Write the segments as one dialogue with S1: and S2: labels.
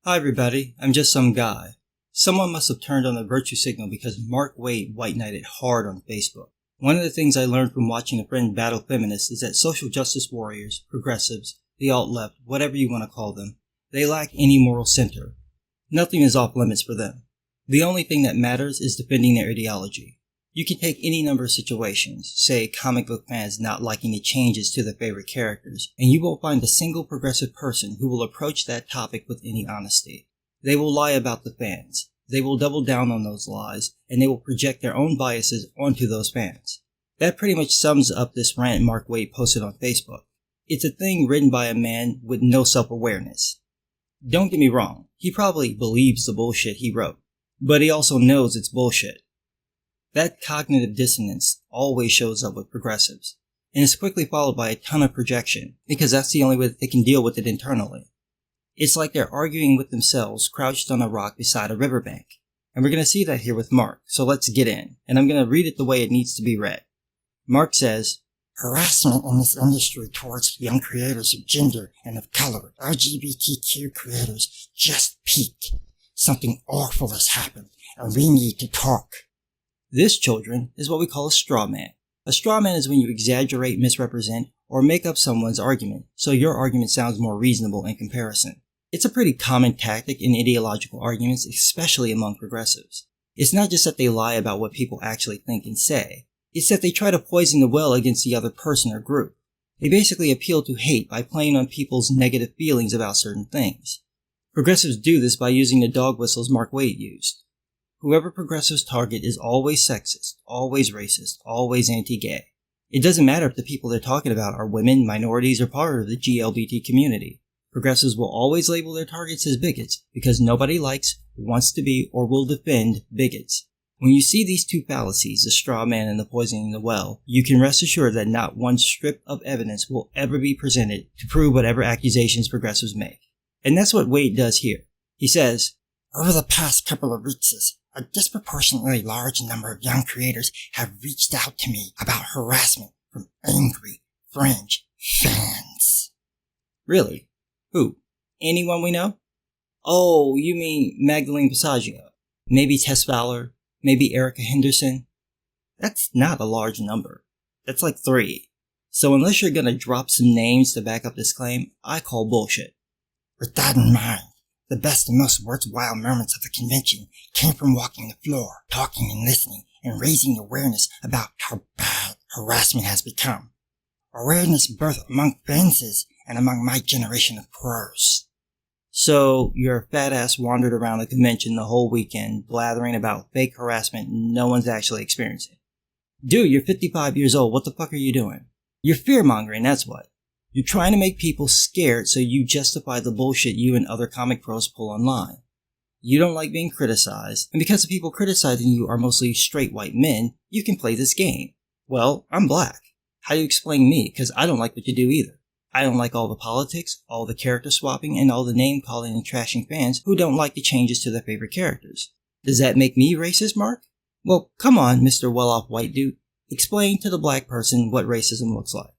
S1: Hi everybody, I'm just some guy. Someone must have turned on the virtue signal because Mark Waid white knighted hard on Facebook. One of the things I learned from watching a friend battle feminists is that social justice warriors, progressives, the alt-left, whatever you want to call them, they lack any moral center. Nothing is off limits for them. The only thing that matters is defending their ideology. You can take any number of situations, say comic book fans not liking the changes to their favorite characters, and you won't find a single progressive person who will approach that topic with any honesty. They will lie about the fans, they will double down on those lies, and they will project their own biases onto those fans. That pretty much sums up this rant Mark Waid posted on Facebook. It's a thing written by a man with no self-awareness. Don't get me wrong, he probably believes the bullshit he wrote, but he also knows it's bullshit. That cognitive dissonance always shows up with progressives, and is quickly followed by a ton of projection, because that's the only way that they can deal with it internally. It's like they're arguing with themselves crouched on a rock beside a riverbank. And we're going to see that here with Mark, so let's get in, and I'm going to read it the way it needs to be read. Mark says,
S2: "Harassment in this industry towards young creators of gender and of color, LGBTQ creators, just peaked. Something awful has happened, and we need to talk."
S1: This, children, is what we call a straw man. A straw man is when you exaggerate, misrepresent, or make up someone's argument, so your argument sounds more reasonable in comparison. It's a pretty common tactic in ideological arguments, especially among progressives. It's not just that they lie about what people actually think and say, it's that they try to poison the well against the other person or group. They basically appeal to hate by playing on people's negative feelings about certain things. Progressives do this by using the dog whistles Mark Waid used. Whoever progressives target is always sexist, always racist, always anti-gay. It doesn't matter if the people they're talking about are women, minorities, or part of the GLBT community. Progressives will always label their targets as bigots because nobody likes, wants to be, or will defend bigots. When you see these two fallacies, the straw man and the poisoning the well, you can rest assured that not one strip of evidence will ever be presented to prove whatever accusations progressives make. And that's what Waid does here. He says,
S2: "Over the past couple of weeks, a disproportionately large number of young creators have reached out to me about harassment from angry, fringe fans."
S1: Really? Who? Anyone we know? Oh, you mean Magdalene Passaggio? Maybe Tess Fowler? Maybe Erica Henderson? That's not a large number. That's like 3. So unless you're gonna drop some names to back up this claim, I call bullshit.
S2: With that in mind, the best and most worthwhile moments of the convention came from walking the floor, talking and listening, and raising awareness about how bad harassment has become. Awareness both among fences and among my generation of pros.
S1: So your fat ass wandered around the convention the whole weekend, blathering about fake harassment no one's actually experiencing. Dude, you're 55 years old, what the fuck are you doing? You're fear-mongering, that's what. You're trying to make people scared so you justify the bullshit you and other comic pros pull online. You don't like being criticized, and because the people criticizing you are mostly straight white men, you can play this game. Well, I'm black. How do you explain me? Because I don't like what you do either. I don't like all the politics, all the character swapping, and all the name calling and trashing fans who don't like the changes to their favorite characters. Does that make me racist, Mark? Well, come on, Mr. Well-off white dude. Explain to the black person what racism looks like.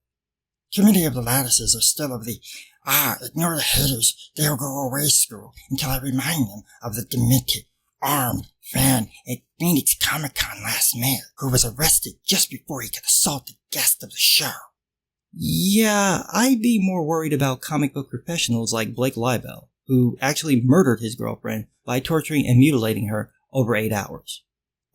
S2: Too many of the lattices are still of the, ignore the haters, they'll go away school, until I remind them of the demented, armed fan at Phoenix Comic-Con last May who was arrested just before he could assault the guest of the show.
S1: Yeah, I'd be more worried about comic book professionals like Blake Leibel, who actually murdered his girlfriend by torturing and mutilating her over 8 hours.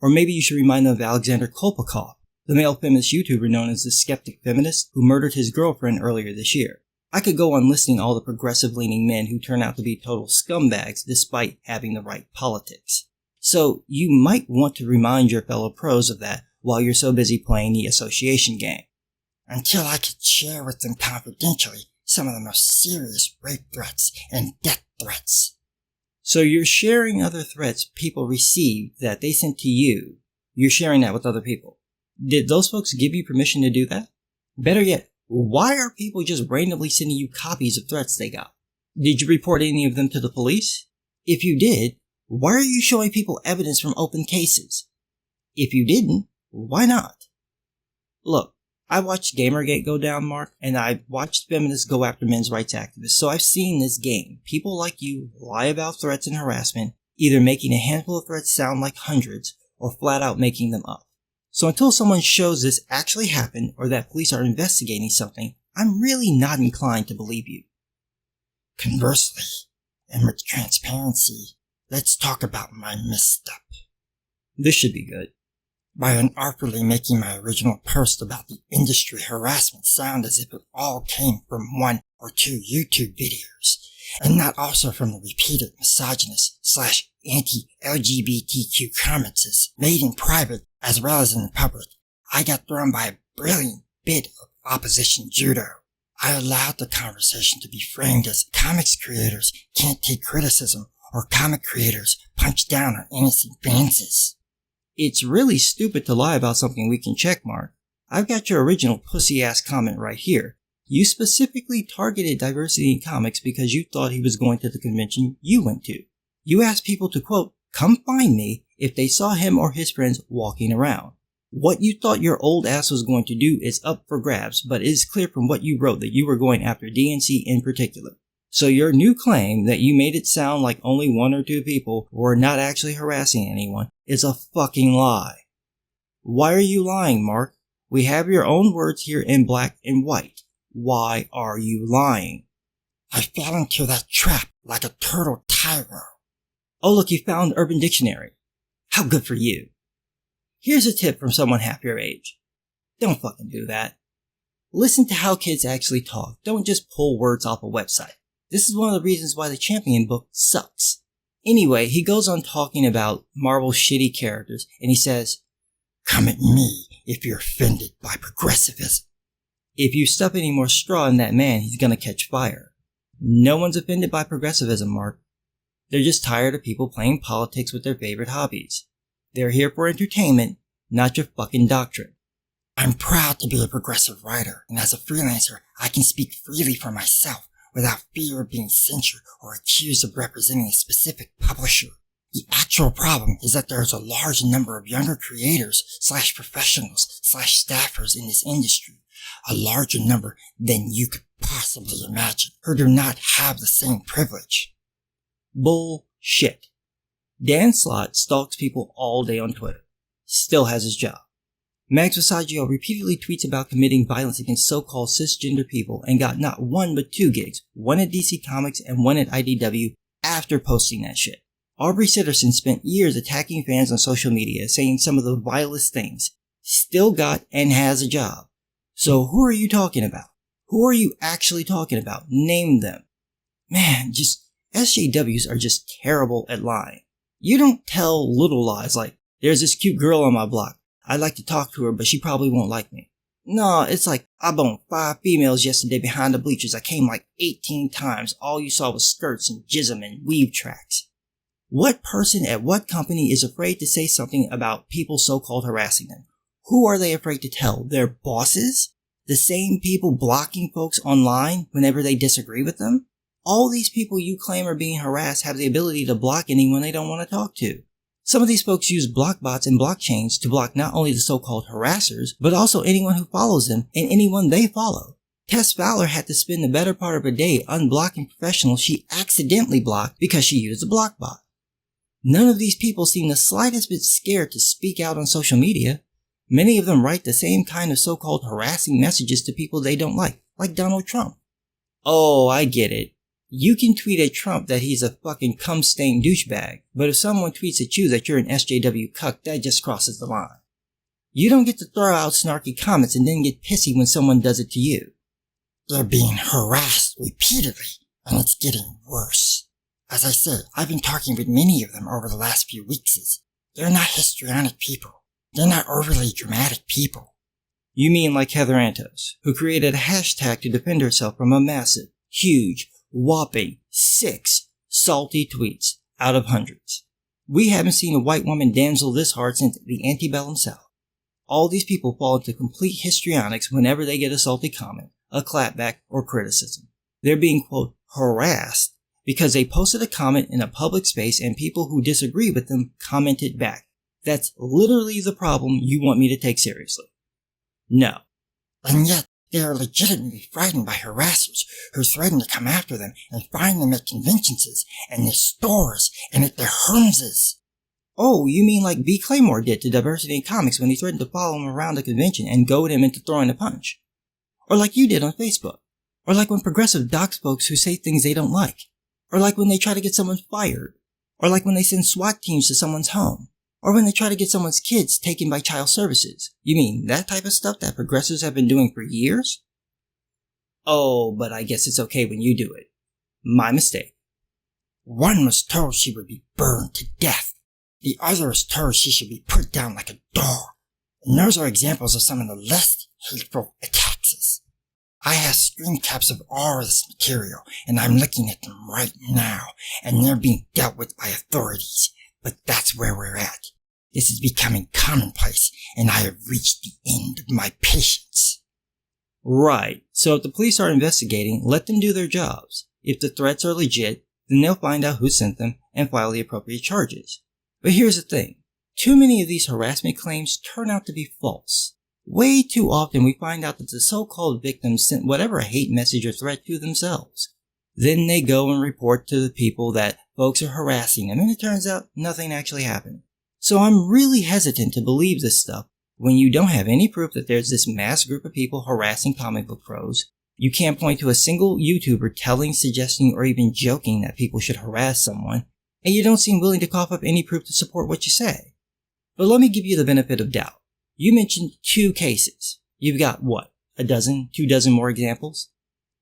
S1: Or maybe you should remind them of Alexander Kolpakov, the male feminist YouTuber known as the Skeptic Feminist, who murdered his girlfriend earlier this year. I could go on listing all the progressive-leaning men who turn out to be total scumbags despite having the right politics. So you might want to remind your fellow pros of that while you're so busy playing the association game.
S2: Until I could share with them confidentially some of the most serious rape threats and death threats.
S1: So you're sharing other threats people received that they sent to you. You're sharing that with other people. Did those folks give you permission to do that? Better yet, why are people just randomly sending you copies of threats they got? Did you report any of them to the police? If you did, why are you showing people evidence from open cases? If you didn't, why not? Look, I watched Gamergate go down, Mark, and I watched feminists go after men's rights activists, so I've seen this game. People like you lie about threats and harassment, either making a handful of threats sound like hundreds, or flat out making them up. So until someone shows this actually happened, or that police are investigating something, I'm really not inclined to believe you.
S2: Conversely, and with transparency, let's talk about my misstep.
S1: This should be good.
S2: By unartfully making my original post about the industry harassment sound as if it all came from 1 or 2 YouTube videos, and not also from the repeated misogynist / anti-LGBTQ comments made in private as well as in the public, I got thrown by a brilliant bit of opposition judo. I allowed the conversation to be framed as comics creators can't take criticism or comic creators punch down on innocent fans.
S1: It's really stupid to lie about something we can check, Mark. I've got your original pussy-ass comment right here. You specifically targeted diversity in comics because you thought he was going to the convention you went to. You asked people to, quote, come find me if they saw him or his friends walking around. What you thought your old ass was going to do is up for grabs, but it is clear from what you wrote that you were going after DNC in particular. So your new claim that you made it sound like only 1 or 2 people were not actually harassing anyone is a fucking lie. Why are you lying, Mark? We have your own words here in black and white. Why are you lying?
S2: I fell into that trap like a turtle tyro.
S1: Oh look, you found Urban Dictionary. How good for you. Here's a tip from someone half your age. Don't fucking do that. Listen to how kids actually talk. Don't just pull words off a website. This is one of the reasons why the Champion book sucks. Anyway, he goes on talking about Marvel's shitty characters, and he says,
S2: come at me if you're offended by progressivism.
S1: If you stuff any more straw in that man, he's gonna catch fire. No one's offended by progressivism, Mark. They're just tired of people playing politics with their favorite hobbies. They're here for entertainment, not your fucking doctrine.
S2: I'm proud to be a progressive writer, and as a freelancer, I can speak freely for myself without fear of being censored or accused of representing a specific publisher. The actual problem is that there's a large number of younger creators / professionals / staffers in this industry, a larger number than you could possibly imagine, who do not have the same privilege.
S1: Bullshit. Dan Slott stalks people all day on Twitter. Still has his job. Max Visaggio repeatedly tweets about committing violence against so-called cisgender people and got not 1 but 2 gigs, 1 at DC Comics and 1 at IDW, after posting that shit. Aubrey Sitterson spent years attacking fans on social media, saying some of the vilest things. Still got and has a job. So who are you talking about? Who are you actually talking about? Name them. Man, SJWs are just terrible at lying. You don't tell little lies like, there's this cute girl on my block. I'd like to talk to her, but she probably won't like me. No, it's like, I boned 5 females yesterday behind the bleachers. I came like 18 times. All you saw was skirts and jism and weave tracks. What person at what company is afraid to say something about people so-called harassing them? Who are they afraid to tell? Their bosses? The same people blocking folks online whenever they disagree with them? All these people you claim are being harassed have the ability to block anyone they don't want to talk to. Some of these folks use blockbots and blockchains to block not only the so-called harassers, but also anyone who follows them and anyone they follow. Tess Fowler had to spend the better part of a day unblocking professionals she accidentally blocked because she used a blockbot. None of these people seem the slightest bit scared to speak out on social media. Many of them write the same kind of so-called harassing messages to people they don't like Donald Trump. Oh, I get it. You can tweet at Trump that he's a fucking cum-stained douchebag, but if someone tweets at you that you're an SJW cuck, that just crosses the line. You don't get to throw out snarky comments and then get pissy when someone does it to you.
S2: They're being harassed repeatedly, and it's getting worse. As I said, I've been talking with many of them over the last few weeks. They're not histrionic people. They're not overly dramatic people.
S1: You mean like Heather Antos, who created a hashtag to defend herself from a massive, huge, whopping 6 salty tweets out of hundreds. We haven't seen a white woman damsel this hard since the antebellum South. All these people fall into complete histrionics whenever they get a salty comment, a clapback, or criticism. They're being, quote, harassed because they posted a comment in a public space and people who disagree with them commented back. That's literally the problem you want me to take seriously. No.
S2: And yet, they are legitimately frightened by harassers who threaten to come after them and find them at conventions and their stores and at their homes.
S1: Oh, you mean like B. Claymore did to Diversity in Comics when he threatened to follow him around a convention and goad him into throwing a punch? Or like you did on Facebook? Or like when progressive dox folks who say things they don't like? Or like when they try to get someone fired? Or like when they send SWAT teams to someone's home? Or when they try to get someone's kids taken by child services? You mean that type of stuff that progressives have been doing for years? Oh, but I guess it's okay when you do it. My mistake.
S2: One was told she would be burned to death. The other was told she should be put down like a dog. And those are examples of some of the less hateful attacks. I have screen caps of all of this material, and I'm looking at them right now, and they're being dealt with by authorities. But that's where we're at. This is becoming commonplace, and I have reached the end of my patience.
S1: Right. So if the police are investigating, let them do their jobs. If the threats are legit, then they'll find out who sent them and file the appropriate charges. But here's the thing. Too many of these harassment claims turn out to be false. Way too often we find out that the so-called victims sent whatever hate message or threat to themselves. Then they go and report to the people that folks are harassing them, and it turns out nothing actually happened. So I'm really hesitant to believe this stuff when you don't have any proof that there's this mass group of people harassing comic book pros. You can't point to a single YouTuber telling, suggesting, or even joking that people should harass someone, and you don't seem willing to cough up any proof to support what you say. But let me give you the benefit of doubt. You mentioned 2 cases. You've got what? A dozen, 2 dozen more examples?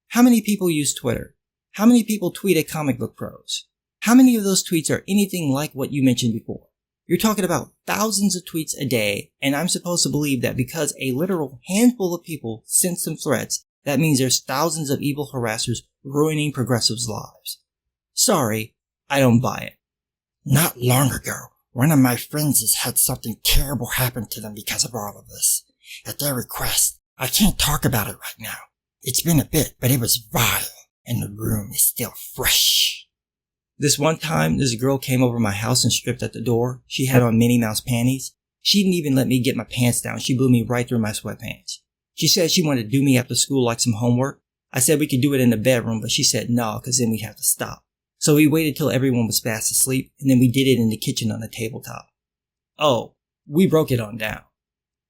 S1: How many people use Twitter? How many people tweet at comic book pros? How many of those tweets are anything like what you mentioned before? You're talking about thousands of tweets a day, and I'm supposed to believe that because a literal handful of people sent some threats, that means there's thousands of evil harassers ruining progressives' lives. Sorry, I don't buy it.
S2: Not long ago, one of my friends has had something terrible happen to them because of all of this. At their request, I can't talk about it right now. It's been a bit, but it was vile, and the room is still fresh.
S1: This one time, this girl came over my house and stripped at the door. She had on Minnie Mouse panties. She didn't even let me get my pants down. She blew me right through my sweatpants. She said she wanted to do me after school like some homework. I said we could do it in the bedroom, but she said no, because then we'd have to stop. So we waited till everyone was fast asleep, and then we did it in the kitchen on the tabletop. Oh, we broke it on down.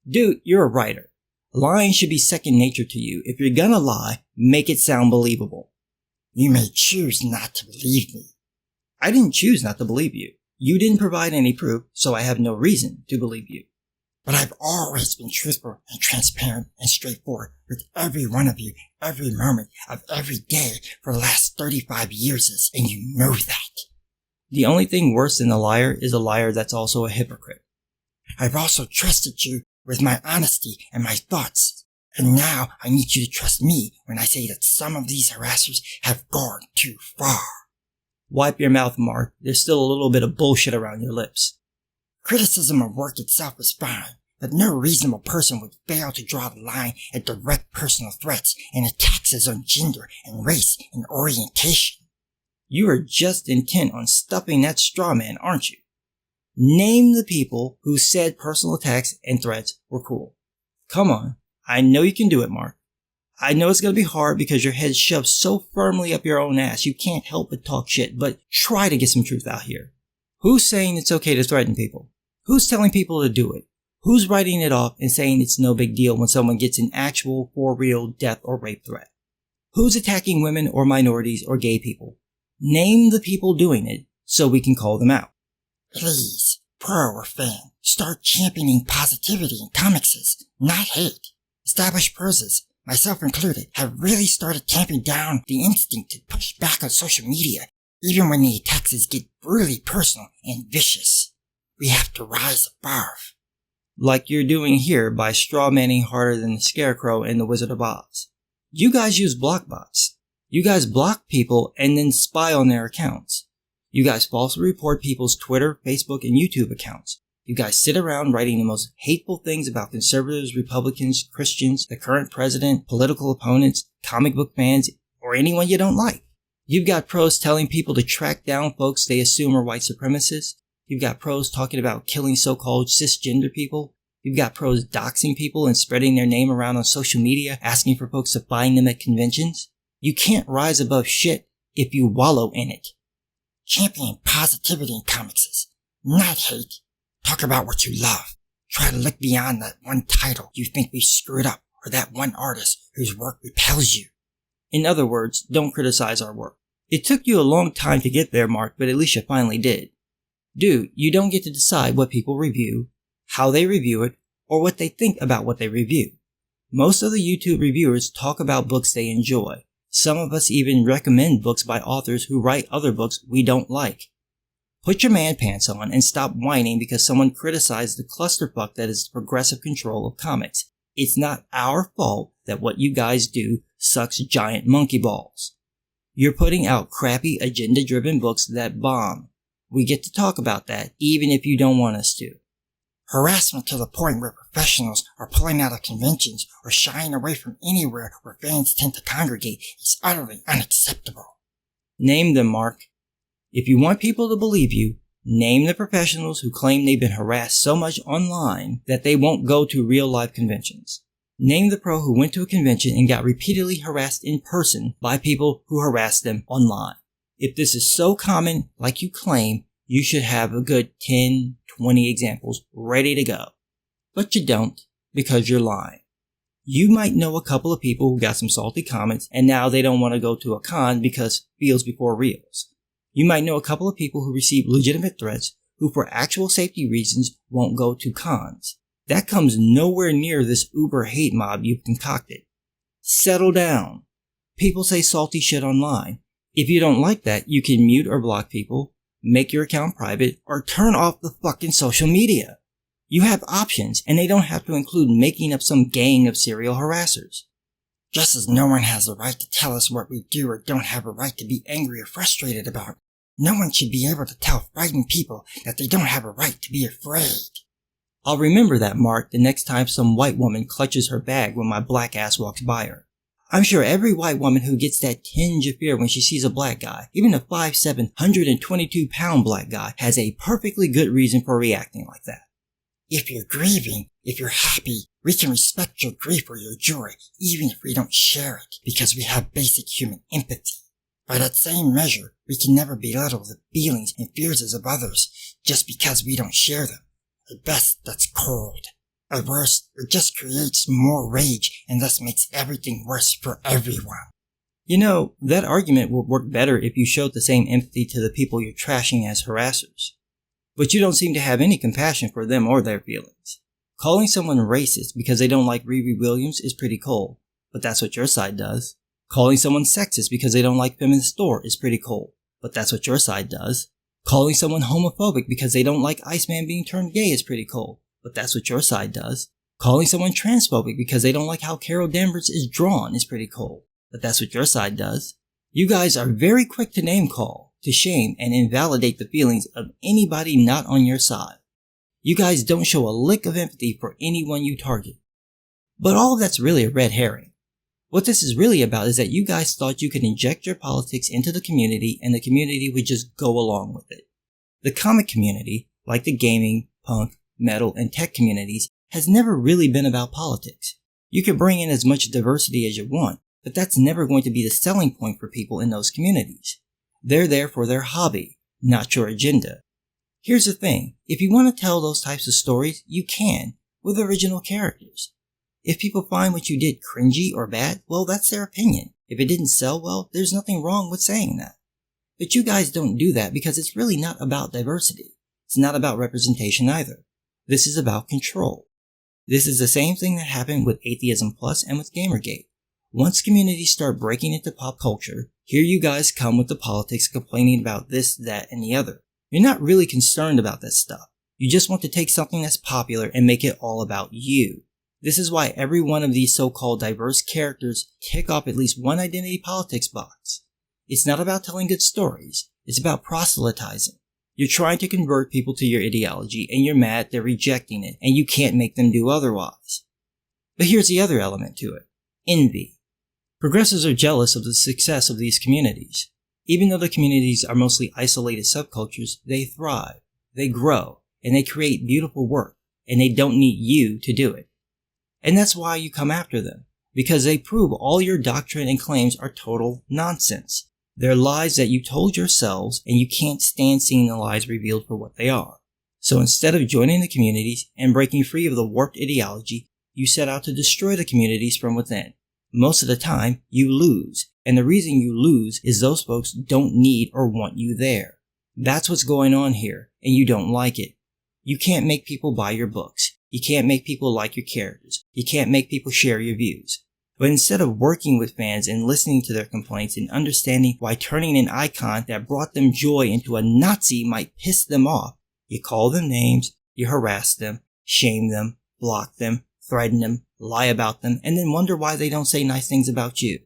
S1: Dude, you're a writer. Lying should be second nature to you. If you're gonna lie, make it sound believable.
S2: You may choose not to believe me.
S1: I didn't choose not to believe you. You didn't provide any proof, so I have no reason to believe you.
S2: But I've always been truthful and transparent and straightforward with every one of you, every moment of every day for the last 35 years, and you know that.
S1: The only thing worse than a liar is a liar that's also a hypocrite.
S2: I've also trusted you with my honesty and my thoughts, and now I need you to trust me when I say that some of these harassers have gone too far.
S1: Wipe your mouth, Mark. There's still a little bit of bullshit around your lips.
S2: Criticism of work itself is fine, but no reasonable person would fail to draw the line at direct personal threats and attacks on gender and race and orientation.
S1: You are just intent on stuffing that straw man, aren't you? Name the people who said personal attacks and threats were cool. Come on. I know you can do it, Mark. I know it's going to be hard because your head's shoved so firmly up your own ass you can't help but talk shit, but try to get some truth out here. Who's saying it's okay to threaten people? Who's telling people to do it? Who's writing it off and saying it's no big deal when someone gets an actual, for real death or rape threat? Who's attacking women or minorities or gay people? Name the people doing it so we can call them out.
S2: Please, pro or fan, start championing positivity in comics, not hate. Established pros, myself included, have really started tamping down the instinct to push back on social media, even when the attacks get brutally personal and vicious. We have to rise above.
S1: Like you're doing here by strawmanning harder than the Scarecrow in The Wizard of Oz. You guys use block bots. You guys block people and then spy on their accounts. You guys falsely report people's Twitter, Facebook, and YouTube accounts. You guys sit around writing the most hateful things about conservatives, Republicans, Christians, the current president, political opponents, comic book fans, or anyone you don't like. You've got pros telling people to track down folks they assume are white supremacists. You've got pros talking about killing so-called cisgender people. You've got pros doxing people and spreading their name around on social media, asking for folks to find them at conventions. You can't rise above shit if you wallow in it.
S2: Champion positivity in comics, not hate. Talk about what you love. Try to look beyond that one title you think we screwed up or that one artist whose work repels you.
S1: In other words, don't criticize our work. It took you a long time to get there, Mark, but at least you finally did. Dude, you don't get to decide what people review, how they review it, or what they think about what they review. Most of the YouTube reviewers talk about books they enjoy. Some of us even recommend books by authors who write other books we don't like. Put your man pants on and stop whining because someone criticized the clusterfuck that is the progressive control of comics. It's not our fault that what you guys do sucks giant monkey balls. You're putting out crappy agenda-driven books that bomb. We get to talk about that even if you don't want us to.
S2: Harassment to the point where professionals are pulling out of conventions or shying away from anywhere where fans tend to congregate is utterly unacceptable.
S1: Name them, Mark. If you want people to believe you, name the professionals who claim they've been harassed so much online that they won't go to real-life conventions. Name the pro who went to a convention and got repeatedly harassed in person by people who harassed them online. If this is so common, like you claim, you should have a good 10, 20 examples ready to go. But you don't, because you're lying. You might know a couple of people who got some salty comments and now they don't want to go to a con because feels before reels. You might know a couple of people who received legitimate threats who for actual safety reasons won't go to cons. That comes nowhere near this uber hate mob you've concocted. Settle down. People say salty shit online. If you don't like that, you can mute or block people, make your account private, or turn off the fucking social media. You have options, and they don't have to include making up some gang of serial harassers.
S2: Just as no one has the right to tell us what we do or don't have a right to be angry or frustrated about, no one should be able to tell frightened people that they don't have a right to be afraid.
S1: I'll remember that, Mark, the next time some white woman clutches her bag when my black ass walks by her. I'm sure every white woman who gets that tinge of fear when she sees a black guy, even a 5'7", 122-pound black guy, has a perfectly good reason for reacting like that.
S2: If you're grieving, if you're happy, we can respect your grief or your joy, even if we don't share it, because we have basic human empathy. By that same measure, we can never belittle the feelings and fears of others just because we don't share them. At best, that's cold. At worst, it just creates more rage and thus makes everything worse for everyone.
S1: You know, that argument would work better if you showed the same empathy to the people you're trashing as harassers. But you don't seem to have any compassion for them or their feelings. Calling someone racist because they don't like Riri Williams is pretty cold, but that's what your side does. Calling someone sexist because they don't like feminist Thor is pretty cold, but that's what your side does. Calling someone homophobic because they don't like Iceman being turned gay is pretty cold, but that's what your side does. Calling someone transphobic because they don't like how Carol Danvers is drawn is pretty cold, but that's what your side does. You guys are very quick to name call, to shame, and invalidate the feelings of anybody not on your side. You guys don't show a lick of empathy for anyone you target. But all of that's really a red herring. What this is really about is that you guys thought you could inject your politics into the community and the community would just go along with it. The comic community, like the gaming, punk, metal, and tech communities, has never really been about politics. You can bring in as much diversity as you want, but that's never going to be the selling point for people in those communities. They're there for their hobby, not your agenda. Here's the thing, if you want to tell those types of stories, you can, with original characters. If people find what you did cringy or bad, well, that's their opinion. If it didn't sell well, there's nothing wrong with saying that. But you guys don't do that because it's really not about diversity. It's not about representation either. This is about control. This is the same thing that happened with Atheism Plus and with Gamergate. Once communities start breaking into pop culture, here you guys come with the politics complaining about this, that, and the other. You're not really concerned about that stuff. You just want to take something that's popular and make it all about you. This is why every one of these so-called diverse characters tick off at least one identity politics box. It's not about telling good stories. It's about proselytizing. You're trying to convert people to your ideology and you're mad they're rejecting it and you can't make them do otherwise. But here's the other element to it. Envy. Progressives are jealous of the success of these communities. Even though the communities are mostly isolated subcultures, they thrive, they grow, and they create beautiful work. and they don't need you to do it. And that's why you come after them, because they prove all your doctrine and claims are total nonsense. They're lies that you told yourselves, and you can't stand seeing the lies revealed for what they are. So instead of joining the communities and breaking free of the warped ideology, you set out to destroy the communities from within. Most of the time, you lose, and the reason you lose is those folks don't need or want you there. That's what's going on here, and you don't like it. You can't make people buy your books. You can't make people like your characters. You can't make people share your views. But instead of working with fans and listening to their complaints and understanding why turning an icon that brought them joy into a Nazi might piss them off, you call them names, you harass them, shame them, block them, threaten them, lie about them, and then wonder why they don't say nice things about you.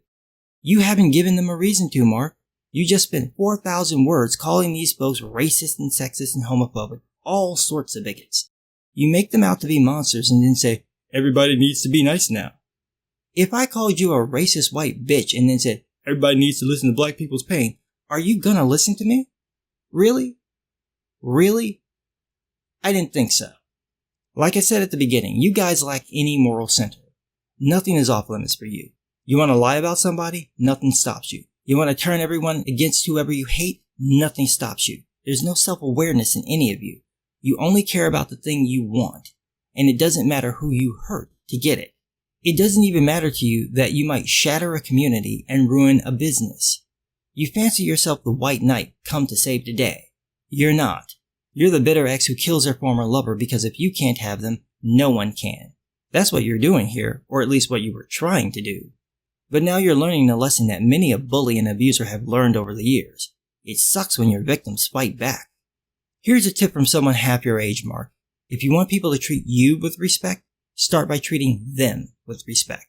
S1: You haven't given them a reason to, Mark. You just spent 4,000 words calling these folks racist and sexist and homophobic, all sorts of bigots. You make them out to be monsters and then say, everybody needs to be nice now. If I called you a racist white bitch and then said, everybody needs to listen to black people's pain, are you gonna listen to me? Really? Really? I didn't think so. Like I said at the beginning, you guys lack any moral center. Nothing is off limits for you. You want to lie about somebody? Nothing stops you. You want to turn everyone against whoever you hate? Nothing stops you. There's no self-awareness in any of you. You only care about the thing you want, and it doesn't matter who you hurt to get it. It doesn't even matter to you that you might shatter a community and ruin a business. You fancy yourself the white knight come to save the day. You're not. You're the bitter ex who kills their former lover because if you can't have them, no one can. That's what you're doing here, or at least what you were trying to do. But now you're learning the lesson that many a bully and abuser have learned over the years. It sucks when your victims fight back. Here's a tip from someone half your age, Mark. If you want people to treat you with respect, start by treating them with respect.